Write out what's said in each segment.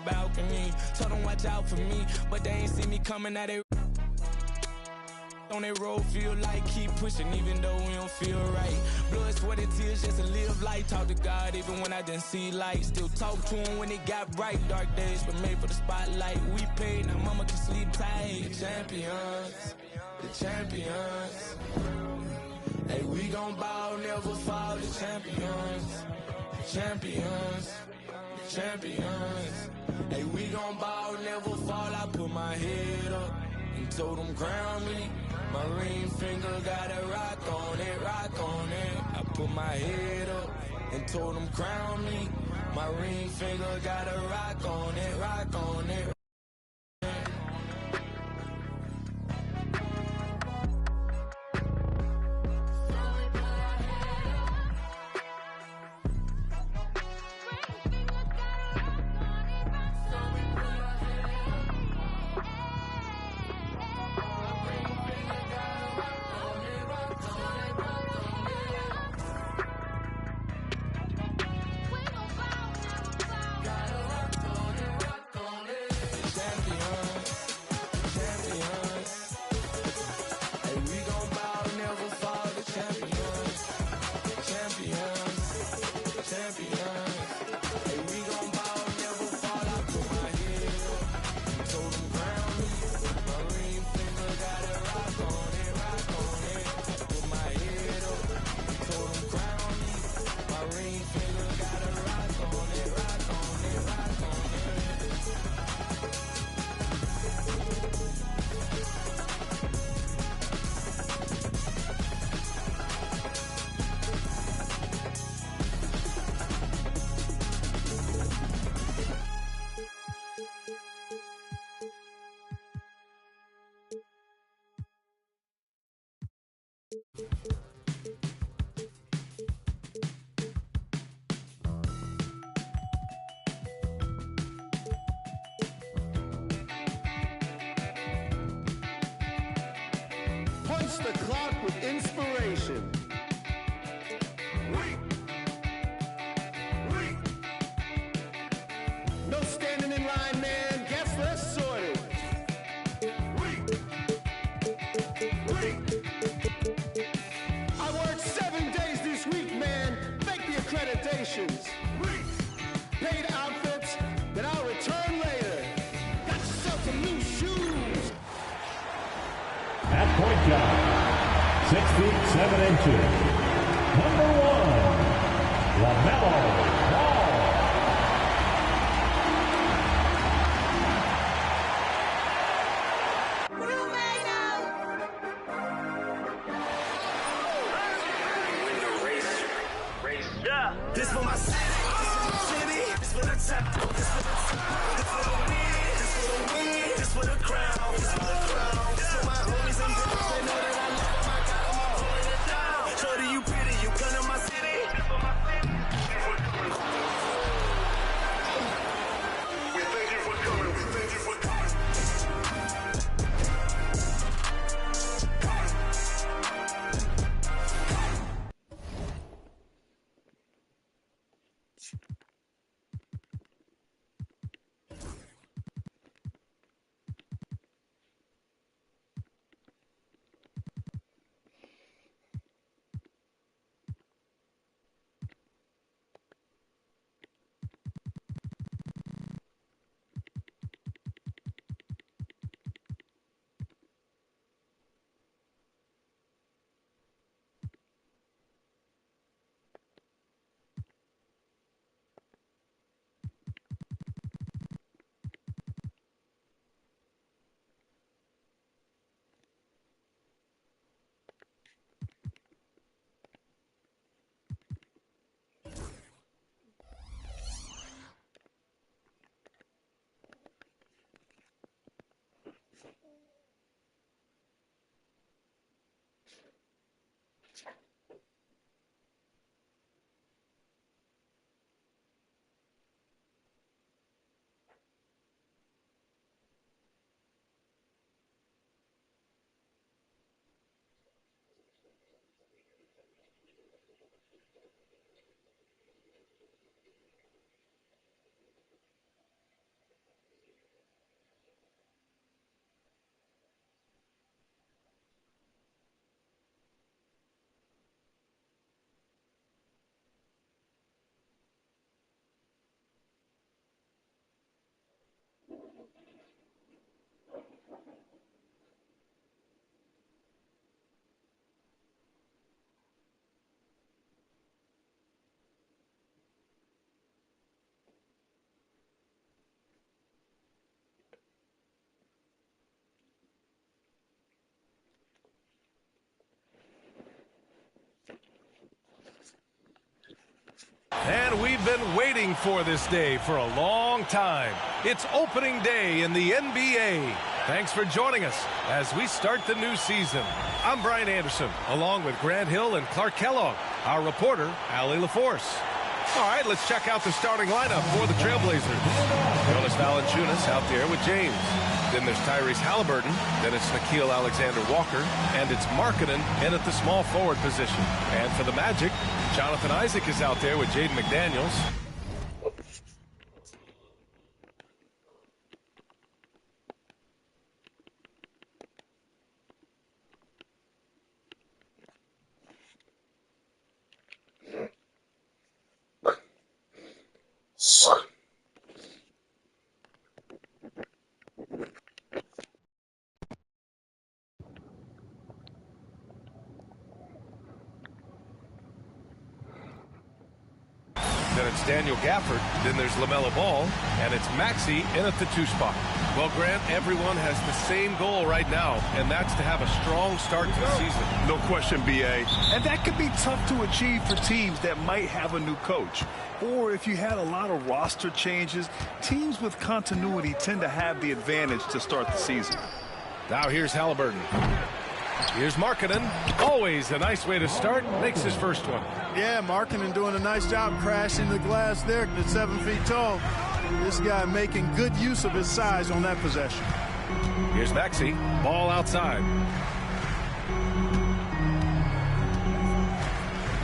balcony. Told them watch out for me, but they ain't see me coming at it. On that road, feel like keep pushing, even though we don't feel right. Blood, sweat, and tears just to live life. Talk to God even when I didn't see light. Still talk to him when it got bright. Dark days were made for the spotlight. We paid, now mama can sleep tight. The champions, the champions. Hey, we gon' ball, never fall. The champions, the champions, the champions. Hey, we gon' ball, never fall. I put my head up and told them crown me. My ring finger got a rock on it, rock on it. I put my head up and told them crown me. My ring finger got a rock on it, rock on it. Punch the clock with inspiration. No standing in line, man. Guess less sorted. I worked 7 days this week, man. Fake the accreditations. Paid outfits that I'll return later. Got yourself some new shoes. At point guard, 6 feet 7 inches. Number 1, LaMelo Bron. Yeah. This for my city, this for the top, this for the top, this for the win, this for the win, this for the crown, this for the crown, this for my homies and girls, they know that I love them, I got them all holding it down. Shorty, you pretty, you come to my city, this for my city. We thank you for coming, we thank you for coming. been waiting for this day for a long time. It's opening day in the NBA. Thanks for joining us as we start the new season. I'm Brian Anderson, along with Grant Hill and Clark Kellogg. Our reporter, Allie LaForce. All right, let's check out the starting lineup for the Trailblazers. Jonas Valanciunas out there with James. Then there's Tyrese Haliburton. Then it's Nickeil Alexander-Walker. And it's Markkanen in at the small forward position. And for the Magic, Jonathan Isaac is out there with Jaden McDaniels. Then it's Daniel Gafford. Then there's LaMelo Ball. And it's Maxey in at the 2 spot. Well, Grant, everyone has the same goal right now, and that's to have a strong start to the season. No question, BA. And that could be tough to achieve for teams that might have a new coach. Or if you had a lot of roster changes, teams with continuity tend to have the advantage to start the season. Now here's Haliburton. Here's Markkanen. Always a nice way to start. Makes his first one. Yeah, Markkanen doing a nice job crashing the glass there at 7 feet tall. This guy making good use of his size on that possession. Here's Maxey. Ball outside.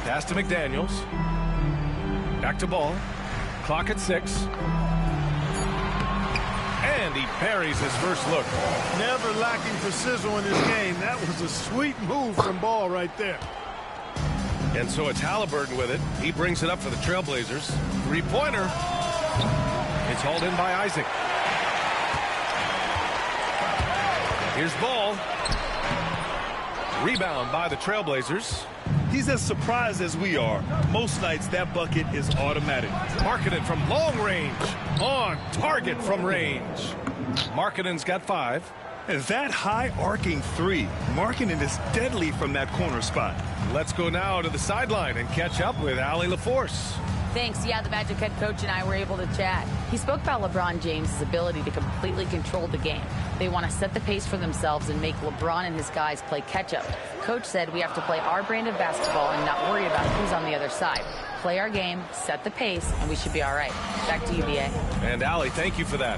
Pass to McDaniels. Back to Ball. Clock at 6. And he parries his first look. Never lacking for sizzle in his game. That was a sweet move from Ball right there. And so it's Haliburton with it. He brings it up for the Trailblazers. Three-pointer. It's hauled in by Isaac. Here's Ball. Rebound by the Trailblazers. He's as surprised as we are. Most nights that bucket is automatic. Markkanen from long range. On target from range. Markkanen's got 5. And that high arcing 3. Markkanen is deadly from that corner spot. Let's go now to the sideline and catch up with Allie LaForce. Thanks. Yeah, the Magic head coach and I were able to chat. He spoke about LeBron James' ability to completely control the game. They want to set the pace for themselves and make LeBron and his guys play catch-up. Coach said we have to play our brand of basketball and not worry about who's on the other side. Play our game, set the pace, and we should be all right. Back to you, BA. And Allie, thank you for that.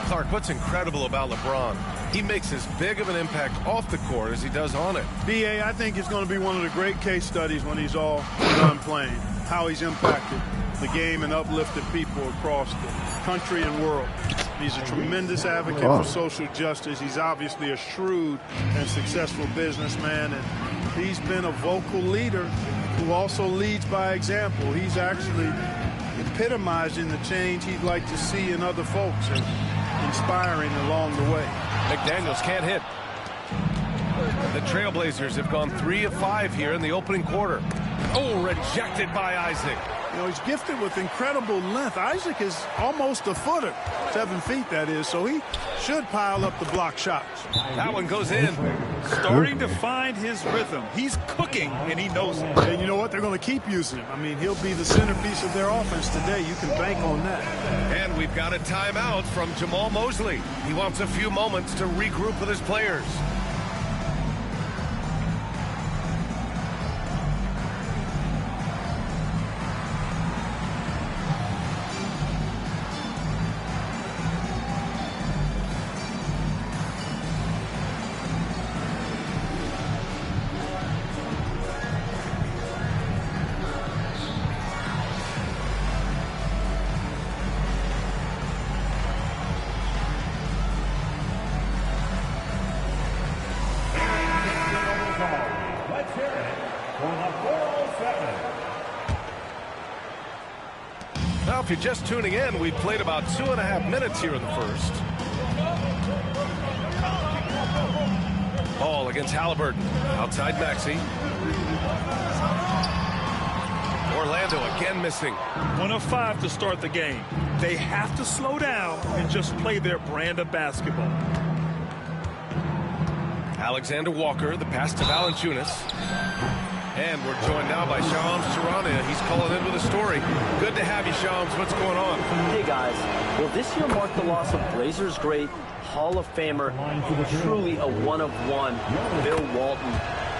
Clark, what's incredible about LeBron? He makes as big of an impact off the court as he does on it. BA, I think it's going to be one of the great case studies when he's all done playing. How he's impacted the game and uplifted people across the country and world. He's a tremendous advocate for social justice. He's obviously a shrewd and successful businessman, and he's been a vocal leader who also leads by example. He's actually epitomizing the change he'd like to see in other folks and inspiring along the way. McDaniels can't hit. The Trailblazers have gone 3 of 5 here in the opening quarter. Oh, rejected by Isaac. You know, he's gifted with incredible length. Isaac is almost a footer, 7 feet that is, so he should pile up the block shots. That one goes in. Starting to find his rhythm. He's cooking, and he knows it. And you know what? They're going to keep using him. I mean, he'll be the centerpiece of their offense today. You can bank on that. And we've got a timeout from Jamal Mosley. He wants a few moments to regroup with his players. Now, if you're just tuning in, we've played about 2.5 minutes here in the first. Ball against Haliburton. Outside Maxey. Orlando again missing. 1 of 5 to start the game. They have to slow down and just play their brand of basketball. Alexander Walker, the pass to Valanciunas. And we're joined now by Shams Charania. He's calling in with a story. Good to have you, Shams. What's going on? Hey, guys. Well, this year marked the loss of Blazers great, Hall of Famer, truly a one-of-one, Bill Walton.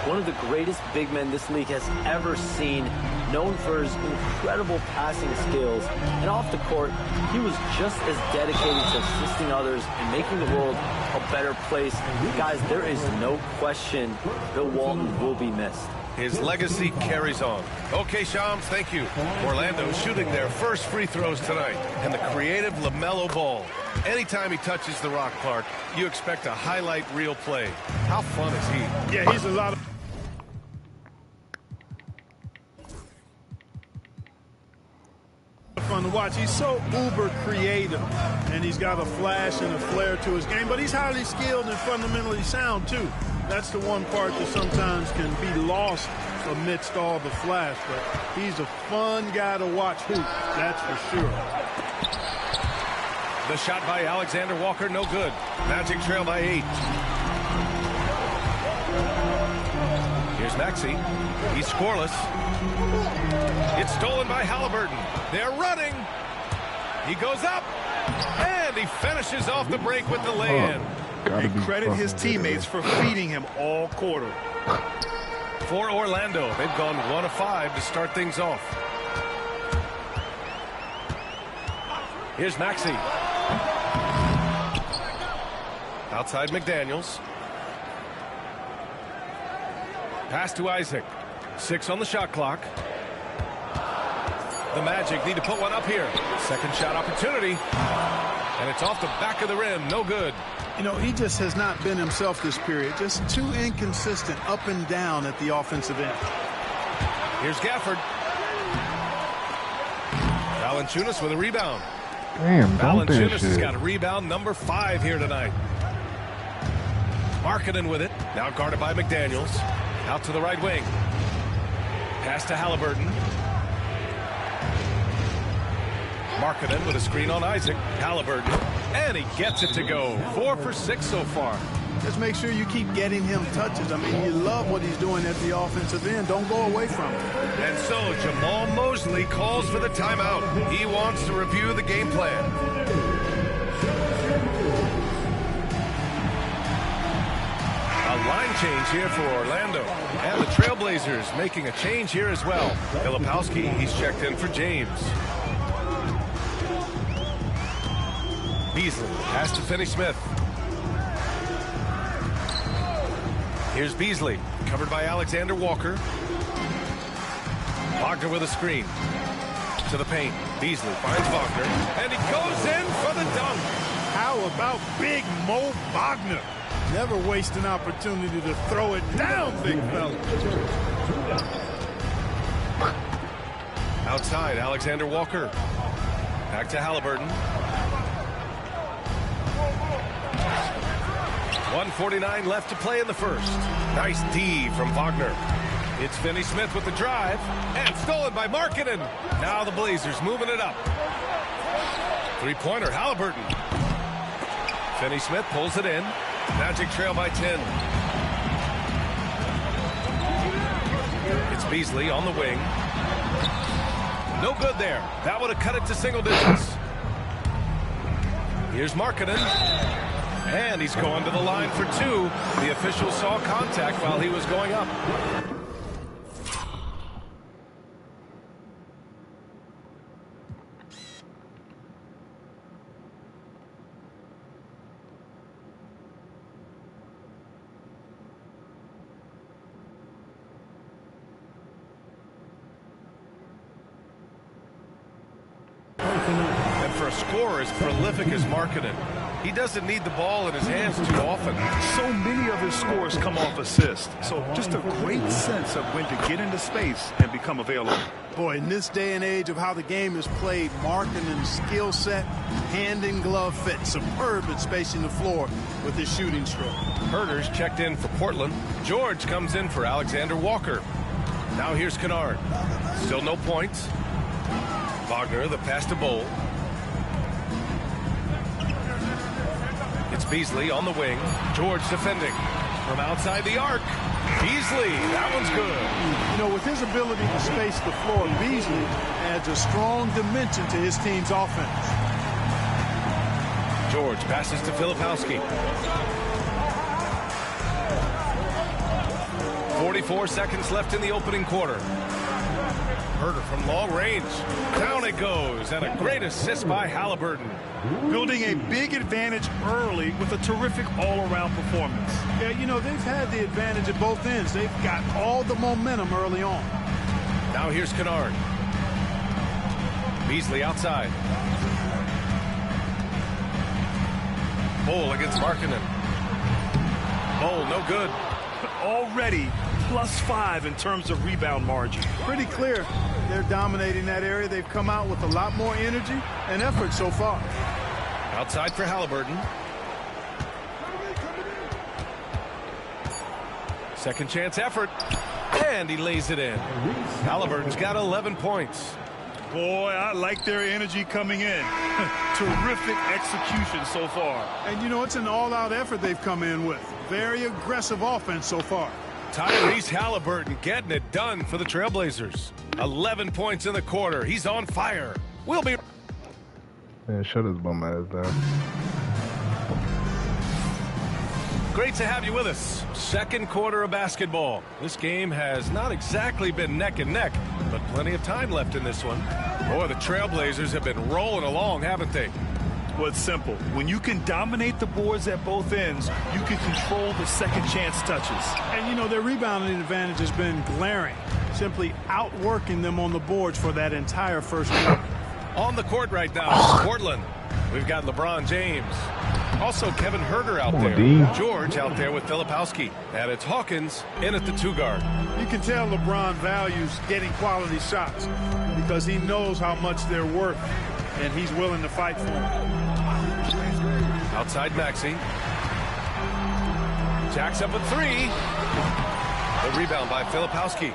One of the greatest big men this league has ever seen, known for his incredible passing skills. And off the court, he was just as dedicated to assisting others and making the world a better place. Guys, there is no question Bill Walton will be missed. His legacy carries on. Okay, Shams, thank you. Orlando shooting their first free throws tonight. And the creative LaMelo ball. Anytime he touches the rock, Clark, you expect a highlight reel play. How fun is he? Yeah, he's a lot of fun to watch. He's so uber creative, and he's got a flash and a flair to his game, but he's highly skilled and fundamentally sound too. That's the one part that sometimes can be lost amidst all the flash, but he's a fun guy to watch hoop, that's for sure. The shot by Alexander Walker, no good. Magic trail by 8. Here's Maxey. He's scoreless. It's stolen by Haliburton. They're running. He goes up, and he finishes off the break with the lay-in. And credit his teammates for feeding him all quarter. For Orlando, they've gone 1 of 5 to start things off. Here's Maxey. Outside McDaniels. Pass to Isaac. 6 on the shot clock. The Magic need to put one up here. Second shot opportunity. And it's off the back of the rim. No good. You know, he just has not been himself this period. Just too inconsistent up and down at the offensive end. Here's Gafford. Valanciunas with a rebound. Damn, Valanciunas has got a rebound number 5 here tonight. Markkanen with it. Now guarded by McDaniels. Out to the right wing. Pass to Haliburton. Markkanen with a screen on Isaac. Haliburton. And he gets it to go. 4 for 6 so far. Just make sure you keep getting him touches. I mean, you love what he's doing at the offensive end. Don't go away from it. And so Jamal Mosley calls for the timeout. He wants to review the game plan. A line change here for Orlando. And the Trailblazers making a change here as well. Filipowski, he's checked in for James. Beasley has to Finney-Smith. Here's Beasley, covered by Alexander Walker. Wagner with a screen. To the paint. Beasley finds Wagner, and he goes in for the dunk. How about Big Mo Wagner? Never waste an opportunity to throw it down, big fella. Outside, Alexander Walker. Back to Haliburton. 1:49 left to play in the first. Nice D from Wagner. It's Finney-Smith with the drive, and stolen by Markkanen. Now the Blazers moving it up. Three-pointer, Haliburton. Finney-Smith pulls it in. Magic trail by 10. It's Beasley on the wing. No good there. That would have cut it to single digits. Here's Markkanen. And he's going to the line for 2. The official saw contact while he was going up. And for a scorer as prolific as Markkanen, he doesn't need the ball in his hands too often. So many of his scores come off assists. So just a great sense of when to get into space and become available. Boy, in this day and age of how the game is played, Markkanen's skill set, hand and glove fit, superb at spacing the floor with his shooting stroke. Herter's checked in for Portland. George comes in for Alexander Walker. Now here's Kennard. Still no points. Wagner, the pass to Bowl. It's Beasley on the wing. George defending. From outside the arc. Beasley, that one's good. You know, with his ability to space the floor, Beasley adds a strong dimension to his team's offense. George passes to Filipowski. 44 seconds left in the opening quarter. Herder from long range. Down it goes, and a great assist by Haliburton. Building a big advantage early with a terrific all-around performance. Yeah, you know, they've had the advantage at both ends. They've got all the momentum early on. Now here's Kennard. Beasley outside. Bull against Markkanen. Bull, no good. But already +5 in terms of rebound margin. Pretty clear they're dominating that area. They've come out with a lot more energy and effort so far. Outside for Haliburton. Second chance effort. And he lays it in. Haliburton's got 11 points. Boy, I like their energy coming in. Terrific execution so far. And, you know, it's an all-out effort they've come in with. Very aggressive offense so far. Tyrese Haliburton getting it done for the Trailblazers. 11 points in the quarter. He's on fire. We'll be... Man, shut his bum ass down. Great to have you with us. Second quarter of basketball. This game has not exactly been neck and neck, but plenty of time left in this one. Boy, the Trailblazers have been rolling along, haven't they? Well, it's simple. When you can dominate the boards at both ends, you can control the second chance touches. And, you know, their rebounding advantage has been glaring, simply outworking them on the boards for that entire first quarter. On the court right now, Portland. We've got LeBron James. Also Kevin Herder out there. George out there with Filipowski. And it's Hawkins in at the 2 guard. You can tell LeBron values getting quality shots because he knows how much they're worth, and he's willing to fight for them. Outside Maxey. Jacks up a 3. The rebound by Filipowski.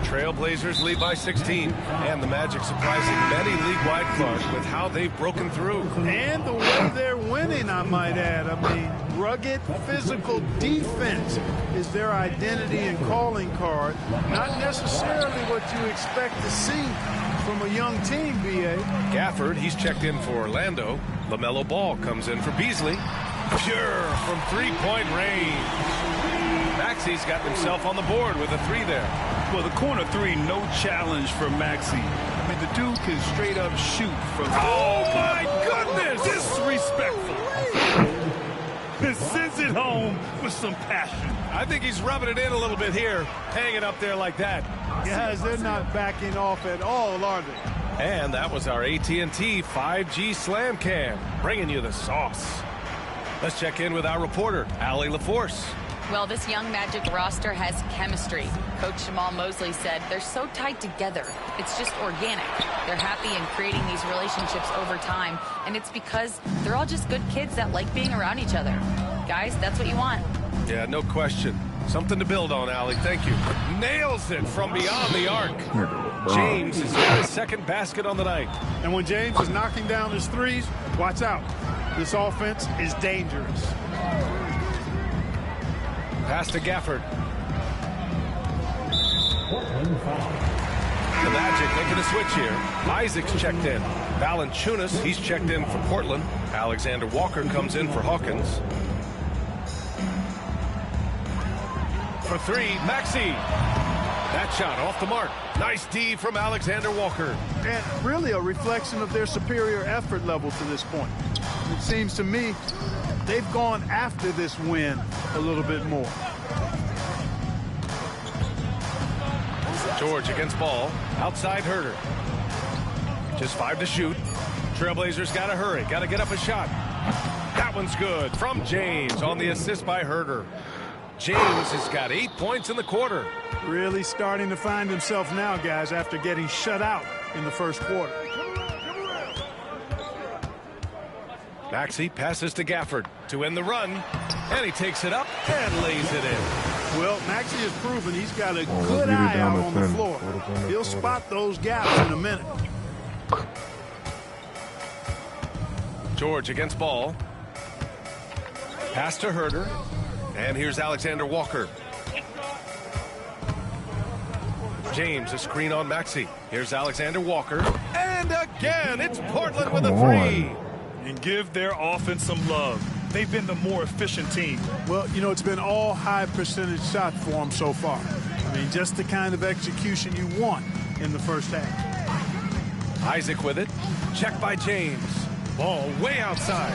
Trailblazers lead by 16. And the Magic surprising many league-wide clubs with how they've broken through. And the way they're winning, I might add. I mean, rugged physical defense is their identity and calling card. Not necessarily what you expect to see from a young team, B.A. Gafford, he's checked in for Orlando. LaMelo Ball comes in for Beasley. Pure from three-point range. Maxey's got himself on the board with a 3 there. Well, the corner 3, no challenge for Maxey. I mean, the dude can straight up shoot from... Oh, my goodness! Disrespectful. Sends it home with some passion. I think he's rubbing it in a little bit here, hanging up there like that. Guys, they're not backing off at all, are they? And that was our AT&T 5G Slam Cam, bringing you the sauce. Let's check in with our reporter, Allie LaForce. Well, this young Magic roster has chemistry. Coach Jamal Mosley said they're so tight together. It's just organic. They're happy in creating these relationships over time, and it's because they're all just good kids that like being around each other. Guys, that's what you want. Yeah, no question. Something to build on, Allie. Thank you. Nails it from beyond the arc. James has got his second basket on the night. And when James is knocking down his threes, watch out. This offense is dangerous. Pass to Gafford. The Magic making a switch here. Isaac's checked in. Valanciunas, he's checked in for Portland. Alexander Walker comes in for Hawkins. For 3, Maxey. That shot off the mark. Nice D from Alexander Walker. And really a reflection of their superior effort level to this point. It seems to me they've gone after this win a little bit more. George against Ball. Outside Herder. Just 5 to shoot. Trailblazers got to hurry. Got to get up a shot. That one's good from James on the assist by Herder. James has got 8 points in the quarter. Really starting to find himself now, guys, after getting shut out in the first quarter. Maxey passes to Gafford to end the run, and he takes it up and lays it in. Well, Maxey has proven he's got a good eye out on the floor. He'll spot those gaps in a minute. George against Ball. Pass to Herder. And here's Alexander Walker. James, a screen on Maxey. Here's Alexander Walker. And again, it's Portland with a three. And give their offense some love. They've been the more efficient team. Well, you know, it's been all high percentage shot for them so far. I mean, just the kind of execution you want in the first half. Isaac with it. Check by James. Ball way outside.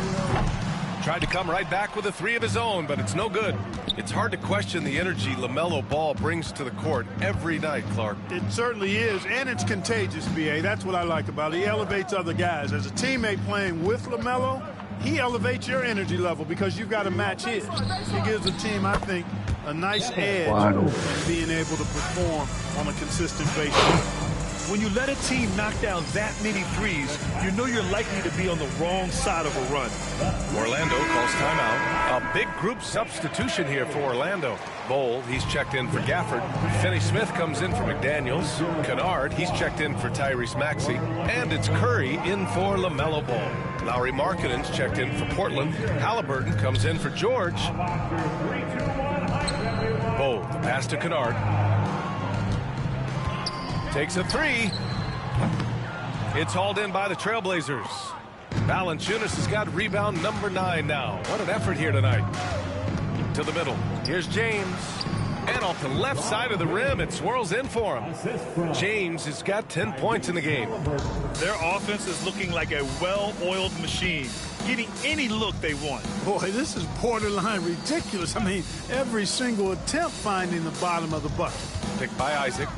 Tried to come right back with a three of his own, but it's no good. It's hard to question the energy LaMelo Ball brings to the court every night, Clark. It certainly is, and it's contagious, B.A. That's what I like about it. He elevates other guys. As a teammate playing with LaMelo, he elevates your energy level because you've got to match his. He gives the team, I think, a nice edge in being able to perform on a consistent basis. When you let a team knock down that many threes, you know you're likely to be on the wrong side of a run. Orlando calls timeout. A big group substitution here for Orlando. Bowl, he's checked in for Gafford. Finney-Smith comes in for McDaniels. Kennard, he's checked in for Tyrese Maxey. And it's Curry in for LaMelo Ball. Lauri Markkanen's checked in for Portland. Haliburton comes in for George. Bowl, the pass to Kennard. Takes a three. It's hauled in by the Trailblazers. Valanciunas has got rebound number 9 now. What an effort here tonight. To the middle. Here's James. And off the left side of the rim, it swirls in for him. James has got 10 points in the game. Their offense is looking like a well-oiled machine, getting any look they want. Boy, this is borderline ridiculous. I mean, every single attempt finding the bottom of the bucket. Picked by Isaac.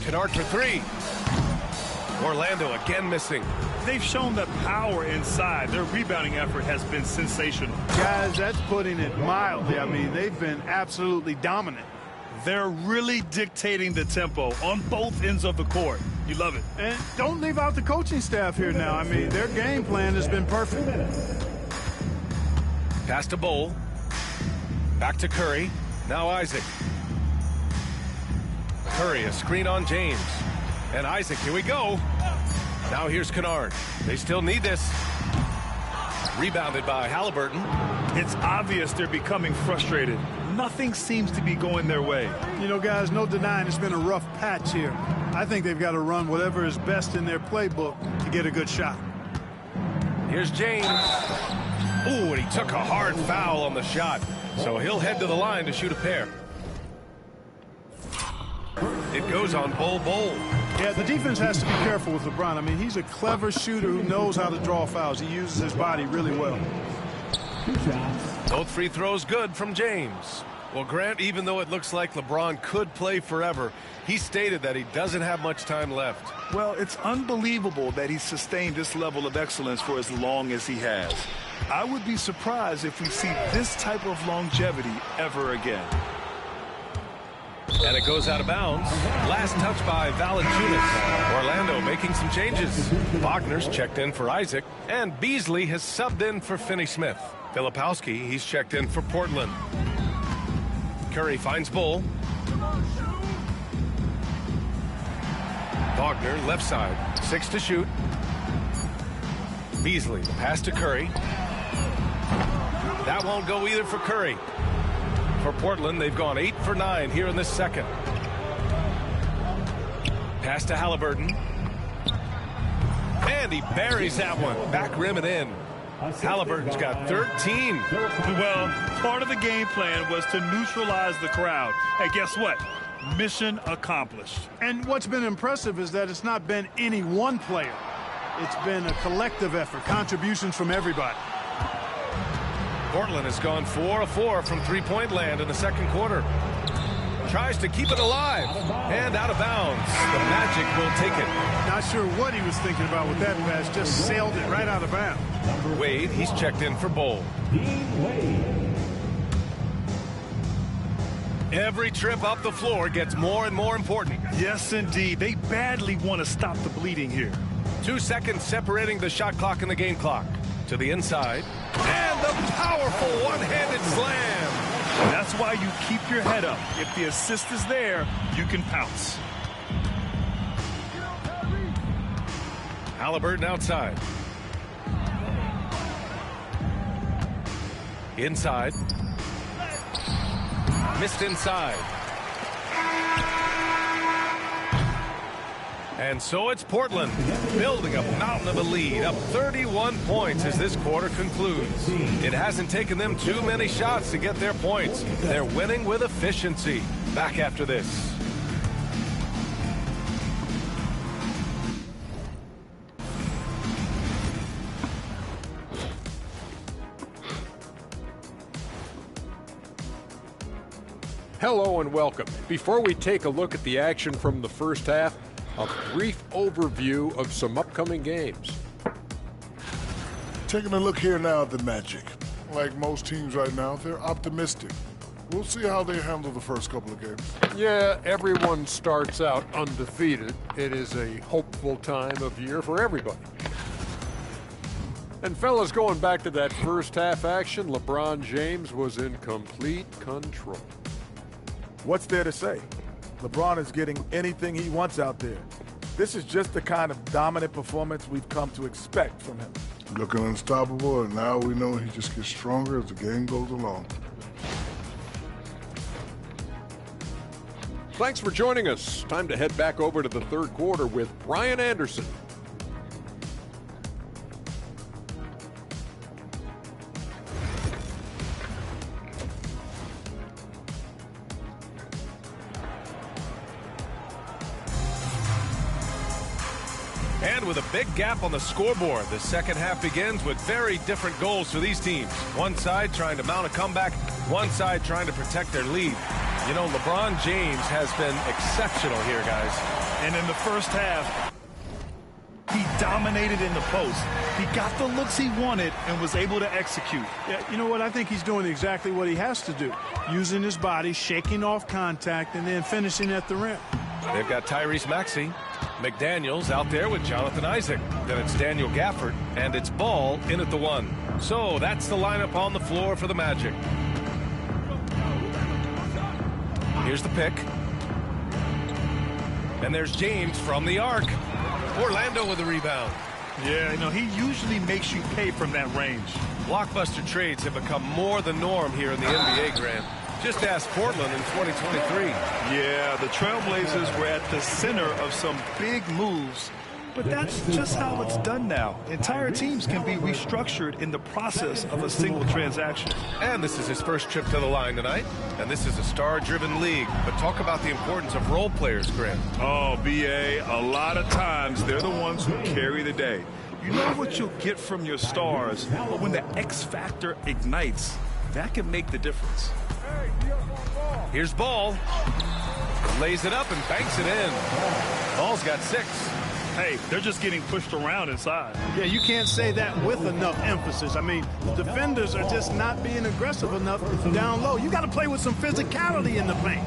Kennard for three. Orlando again missing. They've shown the power inside. Their rebounding effort has been sensational. Guys, that's putting it mildly. I mean, they've been absolutely dominant. They're really dictating the tempo on both ends of the court. You love it. And don't leave out the coaching staff here now. I mean, their game plan has been perfect. Pass to Bowl. Back to Curry. Now Isaac. Curry, a screen on James. And Isaac, here we go. Now here's Kennard. They still need this. Rebounded by Haliburton. It's obvious they're becoming frustrated. Nothing seems to be going their way. You know, guys, no denying it's been a rough patch here. I think they've got to run whatever is best in their playbook to get a good shot. Here's James. Ooh, and he took a hard foul on the shot. So he'll head to the line to shoot a pair. It goes on Bowl. Yeah, the defense has to be careful with LeBron. I mean, he's a clever shooter who knows how to draw fouls. He uses his body really well. Both free throws good from James. Well, Grant, even though it looks like LeBron could play forever, he stated that he doesn't have much time left. Well, it's unbelievable that he's sustained this level of excellence for as long as he has. I would be surprised if we see this type of longevity ever again. And it goes out of bounds. Last touch by Valanciunas. Orlando making some changes. Wagner's checked in for Isaac. And Beasley has subbed in for Finney-Smith. Filipowski, he's checked in for Portland. Curry finds Bull. Wagner, left side. 6 to shoot. Beasley, the pass to Curry. That won't go either for Curry. For Portland, they've gone 8 for 9 here in this second. Pass to Haliburton. And he buries that one. Back rim and in. Haliburton's got 13. Well, part of the game plan was to neutralize the crowd. Hey, guess what? Mission accomplished. And what's been impressive is that it's not been any one player. It's been a collective effort, contributions from everybody. Portland has gone 4 of 4 from three-point land in the second quarter. Tries to keep it alive. And out of bounds. The Magic will take it. Not sure what he was thinking about with that pass. Just sailed it right out of bounds. Wade, he's checked in for Bowl. Every trip up the floor gets more and more important. Yes, indeed. They badly want to stop the bleeding here. 2 seconds separating the shot clock and the game clock. To the inside. And the powerful one-handed slam. That's why you keep your head up. If the assist is there, you can pounce. Haliburton outside. Inside. Missed inside. And so it's Portland, building a mountain of a lead, up 31 points as this quarter concludes. It hasn't taken them too many shots to get their points. They're winning with efficiency. Back after this. Hello and welcome. Before we take a look at the action from the first half, a brief overview of some upcoming games. Taking a look here now at the Magic. Like most teams right now, they're optimistic. We'll see how they handle the first couple of games. Yeah, everyone starts out undefeated. It is a hopeful time of year for everybody. And fellas, going back to that first half action, LeBron James was in complete control. What's there to say? LeBron is getting anything he wants out there. This is just the kind of dominant performance we've come to expect from him. Looking unstoppable, and now we know he just gets stronger as the game goes along. Thanks for joining us. Time to head back over to the third quarter with Brian Anderson. And with a big gap on the scoreboard, the second half begins with very different goals for these teams. One side trying to mount a comeback, one side trying to protect their lead. You know, LeBron James has been exceptional here, guys. And in the first half, he dominated in the post. He got the looks he wanted and was able to execute. Yeah, you know what? I think he's doing exactly what he has to do. Using his body, shaking off contact, and then finishing at the rim. They've got Tyrese Maxey. McDaniels out there with Jonathan Isaac. Then it's Daniel Gafford, and it's Ball in at the 1. So that's the lineup on the floor for the Magic. Here's the pick. And there's James from the arc. Orlando with the rebound. Yeah, you know, he usually makes you pay from that range. Blockbuster trades have become more the norm here in the NBA, Grant. Just ask Portland in 2023. Yeah, the Trailblazers were at the center of some big moves, but that's just how it's done now. Entire teams can be restructured in the process of a single transaction. And this is his first trip to the line tonight, and this is a star-driven league. But talk about the importance of role players, Grant. Oh, BA, a lot of times they're the ones who carry the day. You know what you'll get from your stars, but when the X factor ignites, that can make the difference. Here's Ball. Lays it up and banks it in. Ball's got 6. Hey, they're just getting pushed around inside. Yeah, you can't say that with enough emphasis. I mean, the defenders are just not being aggressive enough down low. You got to play with some physicality in the paint.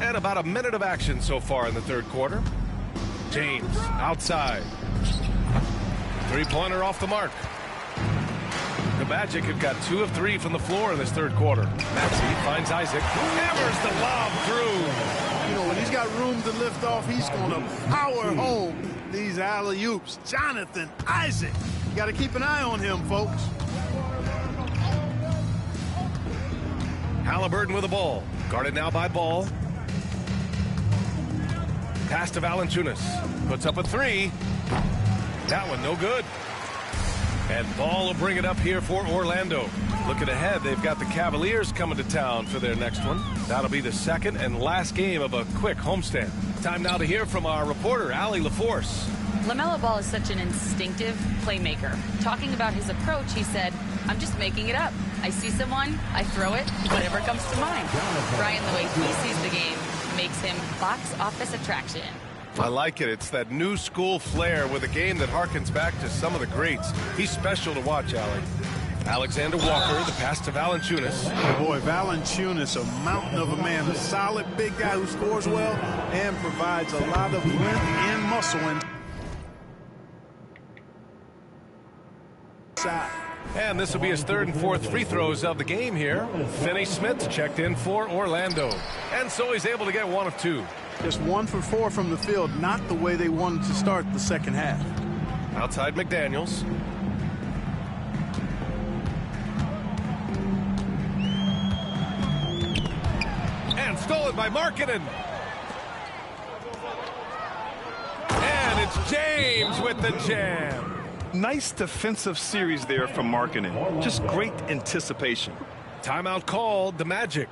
And about a minute of action so far in the third quarter. James outside. Three-pointer off the mark. The Magic have got 2 of 3 from the floor in this third quarter. Maxey finds Isaac. Hammers the lob through. You know, when he's got room to lift off, he's going to power home these alley-oops. Jonathan Isaac. You got to keep an eye on him, folks. Haliburton with the ball. Guarded now by Ball. Pass to Valanciunas. Puts up a 3. That one no good. And Ball will bring it up here for Orlando. Looking ahead, they've got the Cavaliers coming to town for their next one. That'll be the second and last game of a quick homestand. Time now to hear from our reporter, Allie LaForce. LaMelo Ball is such an instinctive playmaker. Talking about his approach, he said, "I'm just making it up. I see someone, I throw it, whatever comes to mind." Brian, the way he sees the game makes him box office attraction. I like it. It's that new school flair with a game that harkens back to some of the greats. He's special to watch, Allie. Alexander Walker, the pass to Valanciunas. Boy, Valanciunas, a mountain of a man, a solid big guy who scores well and provides a lot of length and muscle inside. And this will be his third and fourth free throws of the game here. Finney-Smith checked in for Orlando. And so he's able to get 1 of 2. Just 1 for 4 from the field, not the way they wanted to start the second half. Outside McDaniels. And stolen by Markkanen. it's James with the jam. Nice defensive series there from Markkanen. Just great anticipation. Timeout called, the Magic.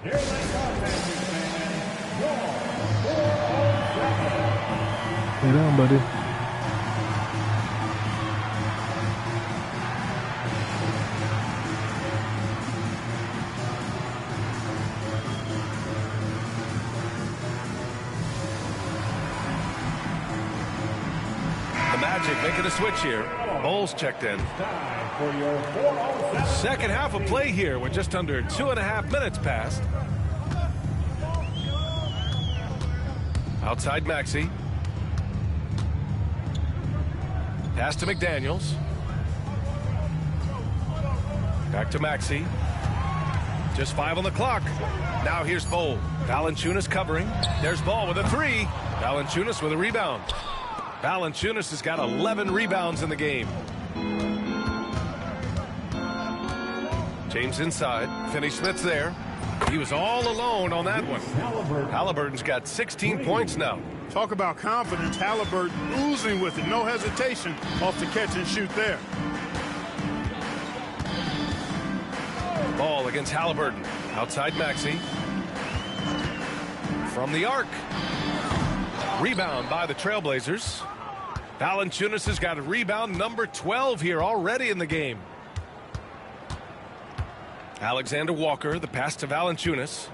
Here they come, Magic fans. Lay down, buddy. Magic making a switch here. Bowles checked in. Second half of play here with just under 2.5 minutes passed. Outside Maxey. Pass to McDaniels. Back to Maxey. Just 5 on the clock. Now here's Bowles. Valanciunas covering. There's Ball with a 3. Valanciunas with a rebound. Valanciunas has got 11 rebounds in the game. James inside. Finney-Smith's there. He was all alone on that one. Haliburton's got 16 points now. Talk about confidence. Haliburton oozing with it. No hesitation off the catch and shoot there. Ball against Haliburton. Outside Maxey. From the arc. Rebound by the Trailblazers. Valanciunas has got a rebound number 12 here already in the game. Alexander Walker, the pass to Valanciunas.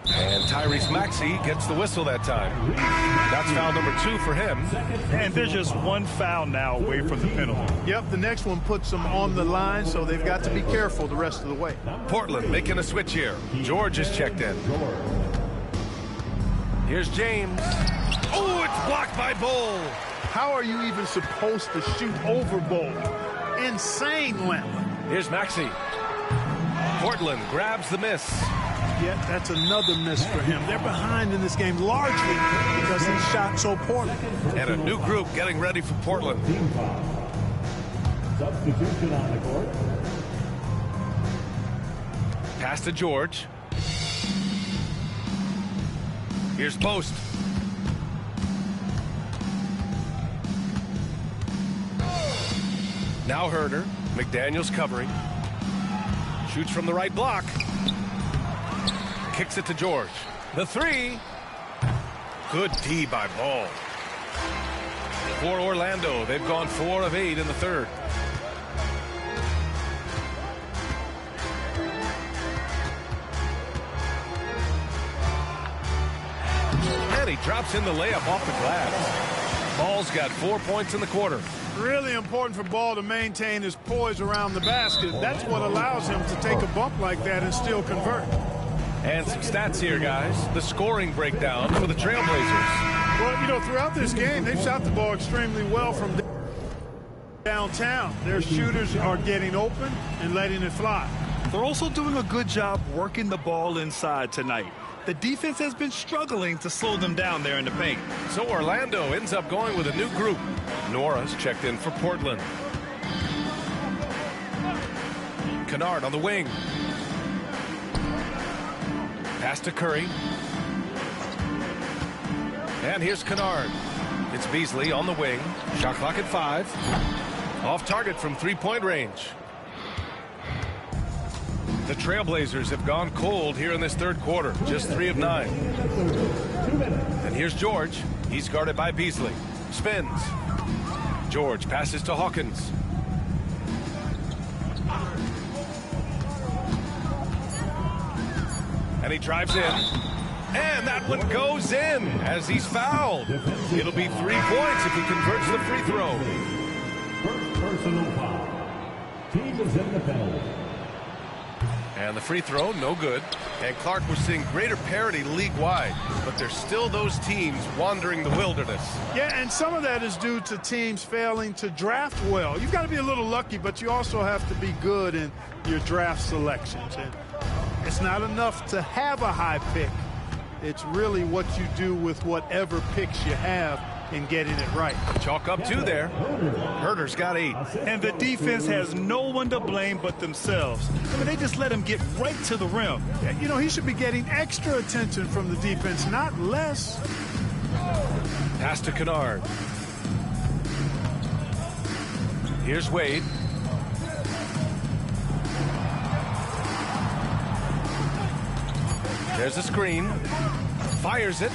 And Tyrese Maxey gets the whistle that time. That's foul number 2 for him. And there's just one foul now away from the penalty. Yep, the next one puts them on the line, so they've got to be careful the rest of the way. Portland making a switch here. George is checked in. Here's James. Oh, it's blocked by Bowles. How are you even supposed to shoot over Bowles? Insane limp. Here's Maxey. Portland grabs the miss. Yeah, that's another miss for him. They're behind in this game largely because he shot so poorly. And a new group getting ready for Portland. Substitution on the court. Pass to George. Here's Post. Now Herder. McDaniels covering. Shoots from the right block. Kicks it to George. The 3. Good D by Ball. For Orlando, they've gone 4 of 8 in the third. And he drops in the layup off the glass. Ball's got 4 points in the quarter. Really important for Ball to maintain his poise around the basket. That's what allows him to take a bump like that and still convert. And some stats here, guys. The scoring breakdown for the Trailblazers. Well, you know, throughout this game, they've shot the ball extremely well from downtown. Their shooters are getting open and letting it fly. They're also doing a good job working the ball inside tonight. The defense has been struggling to slow them down there in the paint. So Orlando ends up going with a new group. Nora's checked in for Portland. Kennard on the wing. Pass to Curry. And here's Kennard. It's Beasley on the wing. Shot clock at 5. Off target from 3-point range. The Trailblazers have gone cold here in this third quarter. Just 3 of 9. And here's George. He's guarded by Beasley. Spins. George passes to Hawkins. And he drives in. And that one goes in as he's fouled. It'll be 3 points if he converts the free throw. First personal foul. Team is in the penalty. And the free throw, no good. And Clark, we're seeing greater parity league-wide, but there's still those teams wandering the wilderness. Yeah, and some of that is due to teams failing to draft well. You've got to be a little lucky, but you also have to be good in your draft selections. And it's not enough to have a high pick. It's really what you do with whatever picks you have and getting it right. Chalk up 2 there. Herder's got 8. And the defense has no one to blame but themselves. I mean, they just let him get right to the rim. You know, he should be getting extra attention from the defense, not less. Pass to Kennard. Here's Wade. There's a screen. Fires it.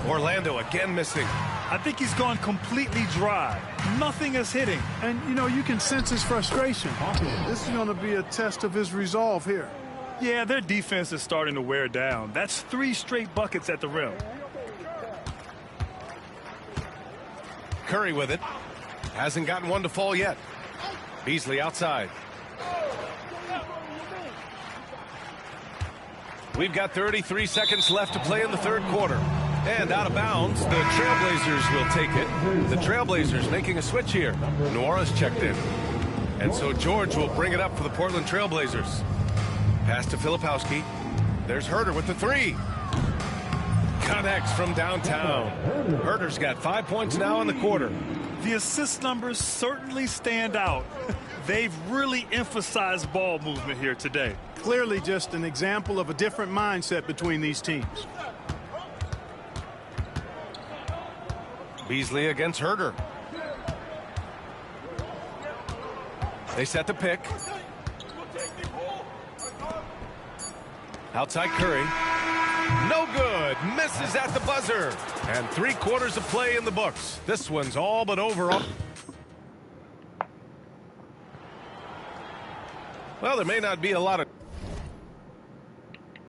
Orlando again missing. I think he's gone completely dry. Nothing is hitting. And, you know, you can sense his frustration. This is going to be a test of his resolve here. Yeah, their defense is starting to wear down. That's 3 straight buckets at the rim. Curry with it. Hasn't gotten one to fall yet. Beasley outside. We've got 33 seconds left to play in the third quarter. And out of bounds, the Trailblazers will take it. The Trailblazers making a switch here. Noira's checked in. And so George will bring it up for the Portland Trailblazers. Pass to Filipowski. There's Herder with the 3. Connects from downtown. Herder's got 5 points now in the quarter. The assist numbers certainly stand out. They've really emphasized ball movement here today. Clearly just an example of a different mindset between these teams. Beasley against Herder. They set the pick. Outside Curry. No good. Misses at the buzzer. And 3/4 of play in the books. This one's all but over. Well, there may not be a lot of...